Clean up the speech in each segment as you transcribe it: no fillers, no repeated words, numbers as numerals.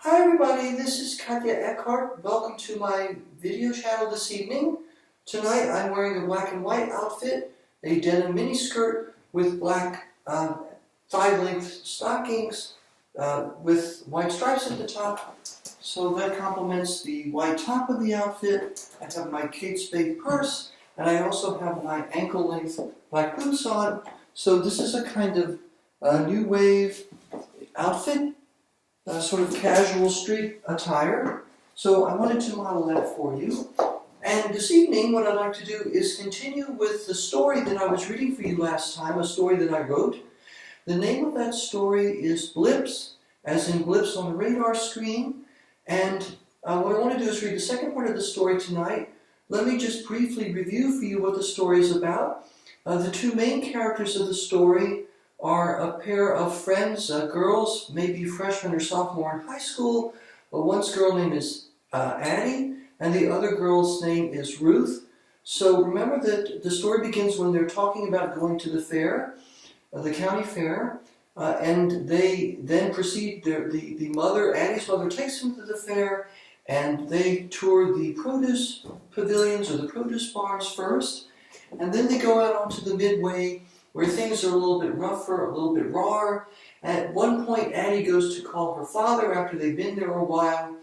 Hi everybody, this is Katje. Welcome to my video channel this evening. Tonight I'm wearing a black and white outfit, a denim miniskirt with black thigh-length stockings with white stripes at the top. So that complements the white top of the outfit. I have my Kate Spade purse, and I also have my ankle-length black boots on. So this is a kind of new wave outfit. Sort of casual street attire. So I wanted to model that for you. And this evening what I'd like to do is continue with the story that I was reading for you last time, a story that I wrote. The name of that story is Blips, as in blips on the radar screen. And what I want to do is read the second part of the story tonight. Let me just briefly review for you what the story is about. The two main characters of the story are a pair of friends, girls, maybe freshman or sophomore in high school. One's girl name is Addie, and the other girl's name is Ruth. So remember that the story begins when they're talking about going to the fair, the county fair, and they then proceed, Addie's mother takes them to the fair, and they tour the produce pavilions or the produce barns first, and then they go out onto the midway where things are a little bit rougher, a little bit rawer. At one point, Addie goes to call her father after they've been there a while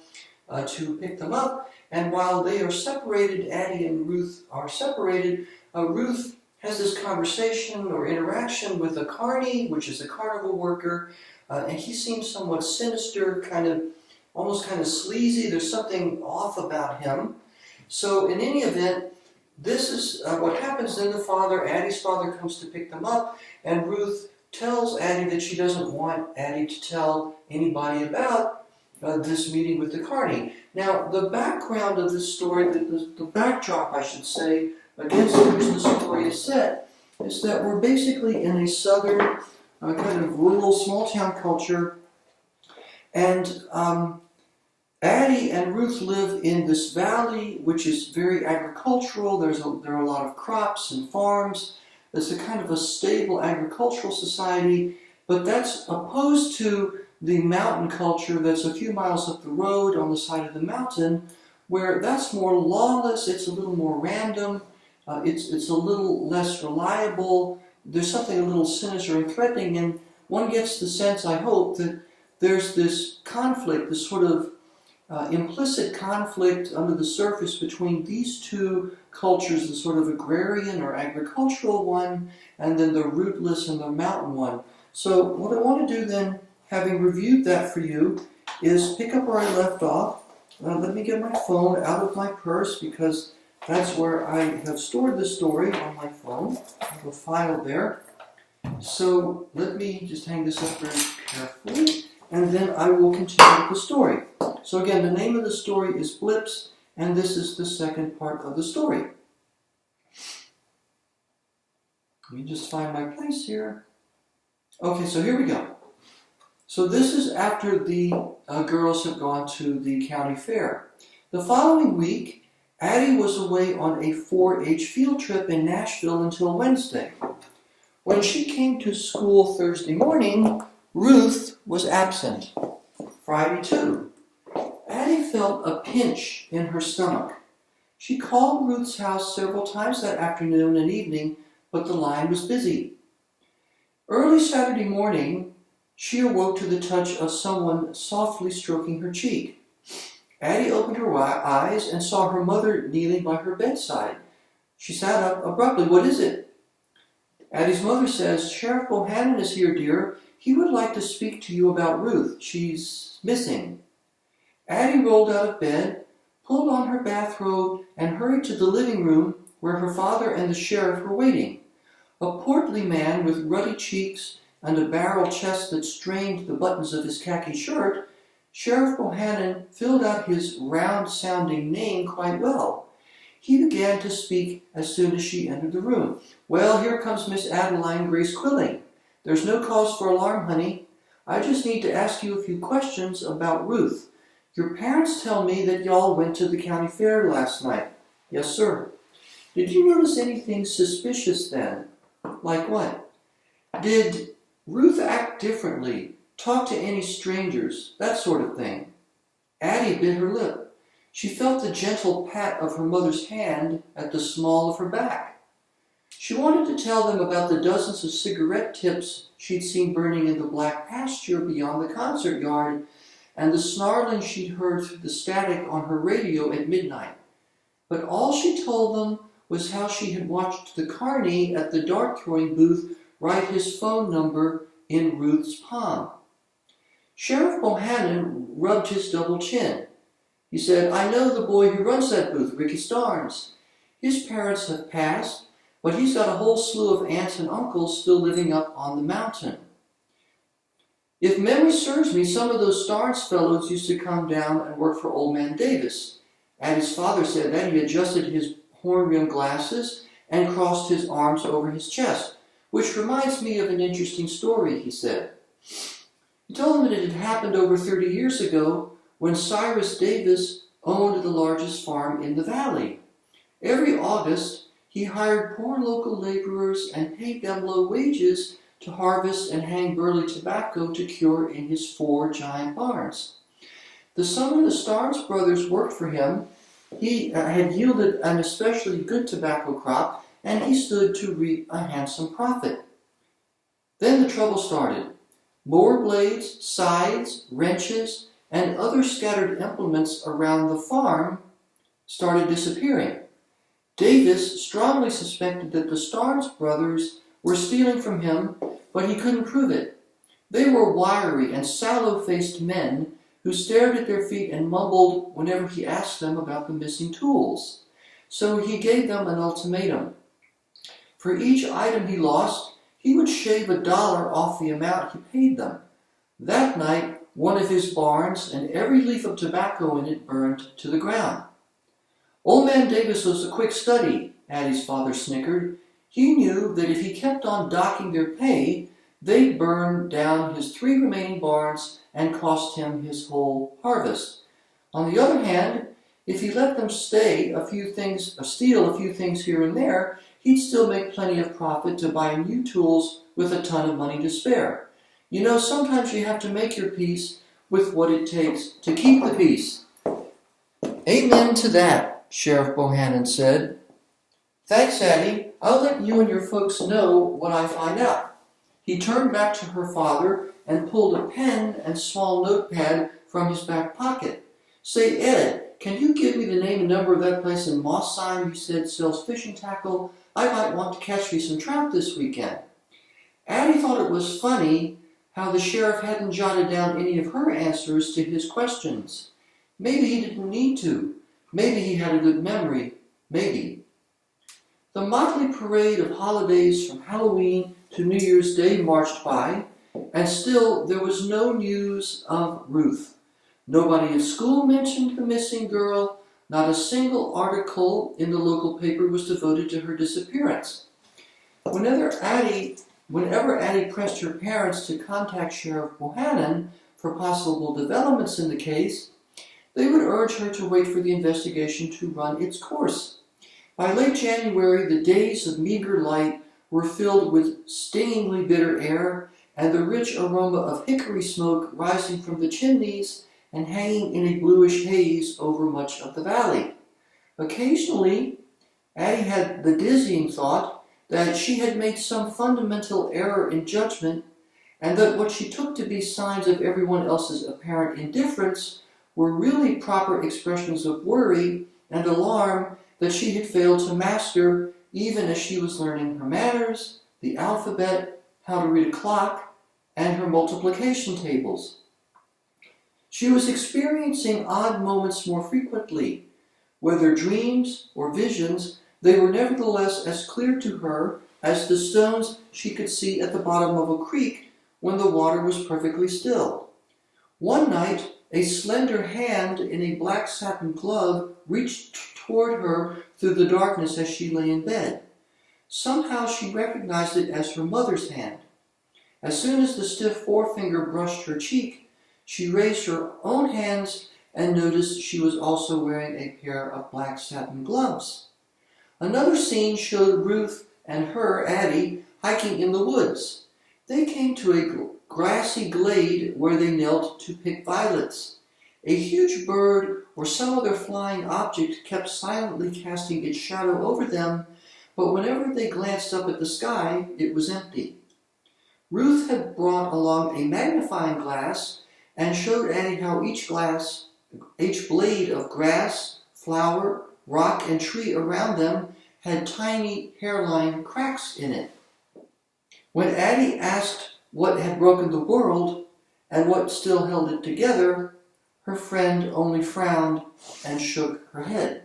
to pick them up. And while they are separated, Addie and Ruth are separated, Ruth has this conversation or interaction with a carny, which is a carnival worker, and he seems somewhat sinister, almost kind of sleazy. There's something off about him. So in any event, this is what happens. Then Addie's father comes to pick them up, and Ruth tells Addie that she doesn't want Addie to tell anybody about this meeting with the carny. Now, the background of this story, the backdrop, I should say, against which the story is set, is that we're basically in a southern, kind of rural, small-town culture, and Addie and Ruth live in this valley, which is very agricultural. There are a lot of crops and farms. It's a kind of a stable agricultural society, but that's opposed to the mountain culture that's a few miles up the road on the side of the mountain, where that's more lawless. It's a little more random. It's a little less reliable. There's something a little sinister and threatening, and one gets the sense, I hope, that there's this conflict, this sort of implicit conflict under the surface between these two cultures, the sort of agrarian or agricultural one, and then the rootless and the mountain one. So what I want to do then, having reviewed that for you, is pick up where I left off. Let me get my phone out of my purse, because that's where I have stored the story, on my phone. I have a file there. So let me just hang this up very carefully, and then I will continue with the story. So again, the name of the story is Blips, and this is the second part of the story. Let me just find my place here. Okay, so here we go. So this is after the girls have gone to the county fair. The following week, Addie was away on a 4-H field trip in Nashville until Wednesday. When she came to school Thursday morning, Ruth was absent. Friday too. Addie felt a pinch in her stomach. She called Ruth's house several times that afternoon and evening, but the line was busy. Early Saturday morning, she awoke to the touch of someone softly stroking her cheek. Addie opened her eyes and saw her mother kneeling by her bedside. She sat up abruptly. "What is it?" Addie's mother says, "Sheriff Bohannon is here, dear. He would like to speak to you about Ruth. She's missing." Addie rolled out of bed, pulled on her bathrobe, and hurried to the living room where her father and the sheriff were waiting. A portly man with ruddy cheeks and a barrel chest that strained the buttons of his khaki shirt, Sheriff Bohannon filled out his round-sounding name quite well. He began to speak as soon as she entered the room. "Well, here comes Miss Adeline Grace Quilling. There's no cause for alarm, honey. I just need to ask you a few questions about Ruth. Your parents tell me that y'all went to the county fair last night." "Yes, sir." "Did you notice anything suspicious then?" "Like what?" "Did Ruth act differently? Talk to any strangers? That sort of thing?" Addie bit her lip. She felt the gentle pat of her mother's hand at the small of her back. She wanted to tell them about the dozens of cigarette tips she'd seen burning in the black pasture beyond the concert yard, and the snarling she'd heard through the static on her radio at midnight. But all she told them was how she had watched the carny at the dart-throwing booth write his phone number in Ruth's palm. Sheriff Bohannon rubbed his double chin. He said, "I know the boy who runs that booth, Ricky Starnes. His parents have passed, but he's got a whole slew of aunts and uncles still living up on the mountain. If memory serves me, some of those Starnes fellows used to come down and work for Old Man Davis." Addie's father said that he adjusted his horn-rimmed glasses and crossed his arms over his chest, "which reminds me of an interesting story," he said. He told them that it had happened over 30 years ago when Cyrus Davis owned the largest farm in the valley. Every August, he hired poor local laborers and paid them low wages to harvest and hang burley tobacco to cure in his 4 giant barns. The summer the Starnes brothers worked for him, he had yielded an especially good tobacco crop, and he stood to reap a handsome profit. Then the trouble started. Mower blades, scythes, wrenches, and other scattered implements around the farm started disappearing. Davis strongly suspected that the Starnes brothers were stealing from him, but he couldn't prove it. They were wiry and sallow-faced men who stared at their feet and mumbled whenever he asked them about the missing tools. So he gave them an ultimatum. For each item he lost, he would shave $1 off the amount he paid them. That night, one of his barns and every leaf of tobacco in it burned to the ground. Old Man Davis was a quick study, Addie's father snickered. He knew that if he kept on docking their pay, they'd burn down his 3 remaining barns and cost him his whole harvest. On the other hand, if he let them steal a few things here and there, he'd still make plenty of profit to buy new tools with a ton of money to spare. You know, sometimes you have to make your peace with what it takes to keep the peace. Amen to that, Sheriff Bohannon said. Thanks, Addie. I'll let you and your folks know what I find out. He turned back to her father and pulled a pen and small notepad from his back pocket. Say, Ed, can you give me the name and number of that place in Mossine you said sells fishing tackle? I might want to catch me some trout this weekend. Addie thought it was funny how the sheriff hadn't jotted down any of her answers to his questions. Maybe he didn't need to. Maybe he had a good memory. Maybe. The motley parade of holidays from Halloween to New Year's Day marched by, and still there was no news of Ruth. Nobody at school mentioned the missing girl. Not a single article in the local paper was devoted to her disappearance. Whenever Addie pressed her parents to contact Sheriff Bohannon for possible developments in the case, they would urge her to wait for the investigation to run its course. By late January, the days of meager light were filled with stingingly bitter air and the rich aroma of hickory smoke rising from the chimneys and hanging in a bluish haze over much of the valley. Occasionally, Addie had the dizzying thought that she had made some fundamental error in judgment, and that what she took to be signs of everyone else's apparent indifference were really proper expressions of worry and alarm that she had failed to master even as she was learning her manners, the alphabet, how to read a clock, and her multiplication tables. She was experiencing odd moments more frequently. Whether dreams or visions, they were nevertheless as clear to her as the stones she could see at the bottom of a creek when the water was perfectly still. One night, a slender hand in a black satin glove reached toward her through the darkness as she lay in bed. Somehow she recognized it as her mother's hand. As soon as the stiff forefinger brushed her cheek, she raised her own hands and noticed she was also wearing a pair of black satin gloves. Another scene showed Ruth and her, Addie, hiking in the woods. They came to a grassy glade where they knelt to pick violets. A huge bird or some other flying object kept silently casting its shadow over them, but whenever they glanced up at the sky, it was empty. Ruth had brought along a magnifying glass and showed Addie how each blade of grass, flower, rock, and tree around them had tiny hairline cracks in it. When Addie asked what had broken the world and what still held it together, her friend only frowned and shook her head.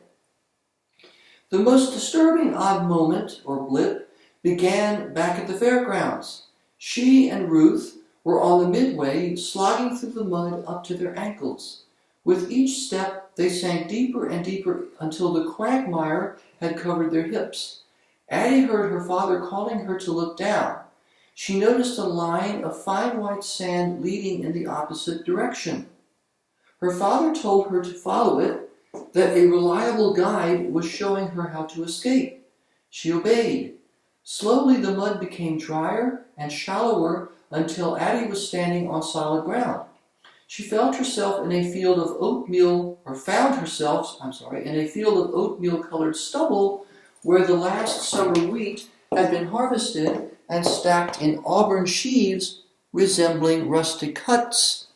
The most disturbing odd moment, or blip, began back at the fairgrounds. She and Ruth were on the midway, slogging through the mud up to their ankles. With each step, they sank deeper and deeper until the quagmire had covered their hips. Addie heard her father calling her to look down. She noticed a line of fine white sand leading in the opposite direction. Her father told her to follow it, that a reliable guide was showing her how to escape. She obeyed. Slowly the mud became drier and shallower until Addie was standing on solid ground. She found herself in a field of oatmeal-colored stubble where the last summer wheat had been harvested and stacked in auburn sheaves resembling rustic huts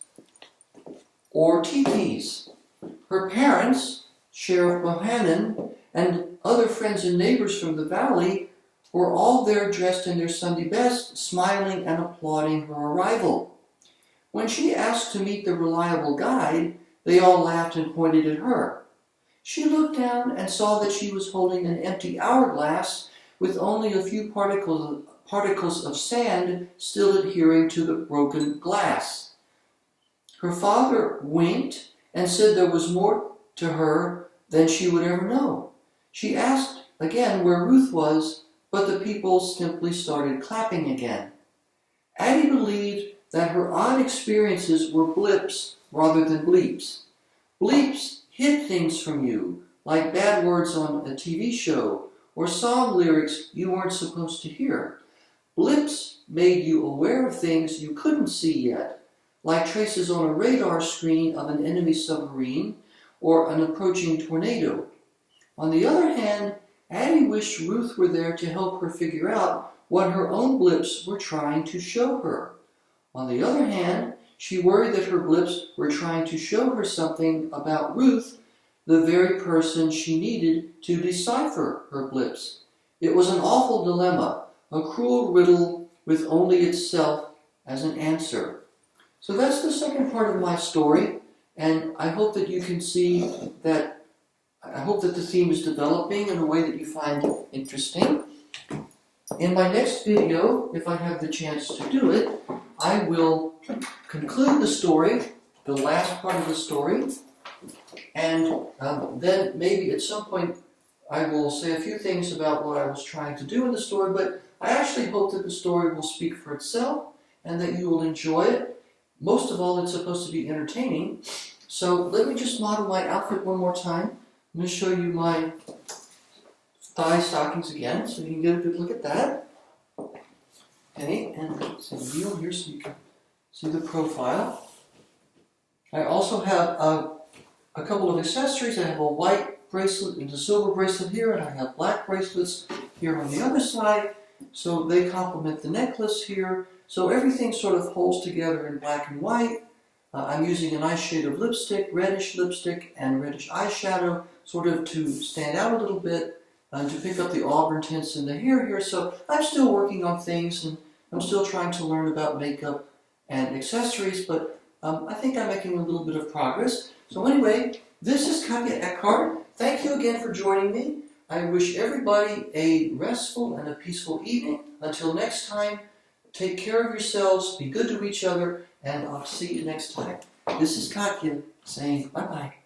or teepees. Her parents, Sheriff Bohannon, and other friends and neighbors from the valley were all there dressed in their Sunday best, smiling and applauding her arrival. When she asked to meet the reliable guide, they all laughed and pointed at her. She looked down and saw that she was holding an empty hourglass with only a few particles of sand still adhering to the broken glass. Her father winked and said there was more to her than she would ever know. She asked again where Ruth was, but the people simply started clapping again. Addie believed that her odd experiences were blips rather than bleeps. Bleeps hid things from you, like bad words on a TV show or song lyrics you weren't supposed to hear. Blips made you aware of things you couldn't see yet, like traces on a radar screen of an enemy submarine or an approaching tornado. On the other hand, Addie wished Ruth were there to help her figure out what her own blips were trying to show her. On the other hand, she worried that her blips were trying to show her something about Ruth, the very person she needed to decipher her blips. It was an awful dilemma, a cruel riddle with only itself as an answer. So that's the second part of my story, and I hope that you can see that, I hope that the theme is developing in a way that you find interesting. In my next video, if I have the chance to do it, I will conclude the story, the last part of the story, and then maybe at some point I will say a few things about what I was trying to do in the story, but I actually hope that the story will speak for itself and that you will enjoy it. Most of all, it's supposed to be entertaining. So let me just model my outfit one more time. I'm going to show you my thigh stockings again so you can get a good look at that. Okay, and some wheel here so you can see the profile. I also have a couple of accessories. I have a white bracelet and a silver bracelet here, and I have black bracelets here on the other side. So they complement the necklace here. So everything sort of holds together in black and white. I'm using a nice shade of lipstick, reddish lipstick, and reddish eyeshadow, sort of to stand out a little bit, and to pick up the auburn tints in the hair here. So I'm still working on things, and I'm still trying to learn about makeup and accessories, but I think I'm making a little bit of progress. So anyway, this is Katje Eckhart. Thank you again for joining me. I wish everybody a restful and a peaceful evening. Until next time, take care of yourselves, be good to each other, and I'll see you next time. This is Katje saying bye-bye.